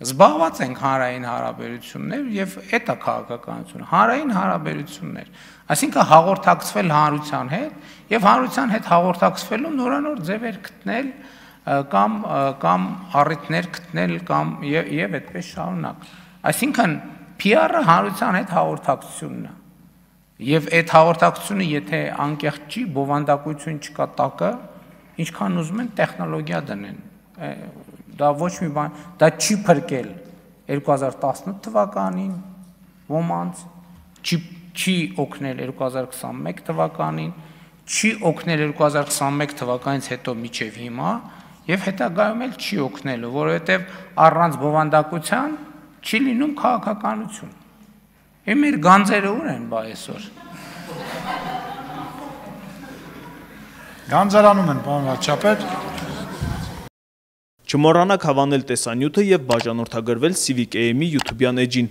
զբաղված ենք հանրային հարաբերություններ եւ այդ է քաղաքականությունը, հանրային հարաբերություններ, այսինքն հաղորդակցվել հանրության հետ եւ հանրության հետ հաղորդակցվելու նորանոր ձևեր գտնել կամ առիթներ գտնել կամ եւ այդպես շարունակ, այսինքն PR-ը հանրության հետ հաղորդակցությունն է եւ այդ հաղորդակցությունը եթե անկեղծ չի, բովանդակություն չկա տակը, ինչքան ուզում են տեխնոլոգիա դնեն, դա ոչ մի բան, դա չի փրկել 2018 թվականին ոմանց, չի օգնել 2021 թվականին, չի օգնել 2021 թվականից հետո մինչև հիմա եւ հետագայում էլ չի օգնելու, որովհետեւ առանց բովանդակության չի լինում քաղաքականություն։ Մեր գանձերը ուր են բա այսօր։ Գանձարանում են, պարոն վարչապետ։ Չմոռանաք հավանել տեսանյութը եւ բաժանորդագրվել Civic AM-ի YouTube-յան էջին։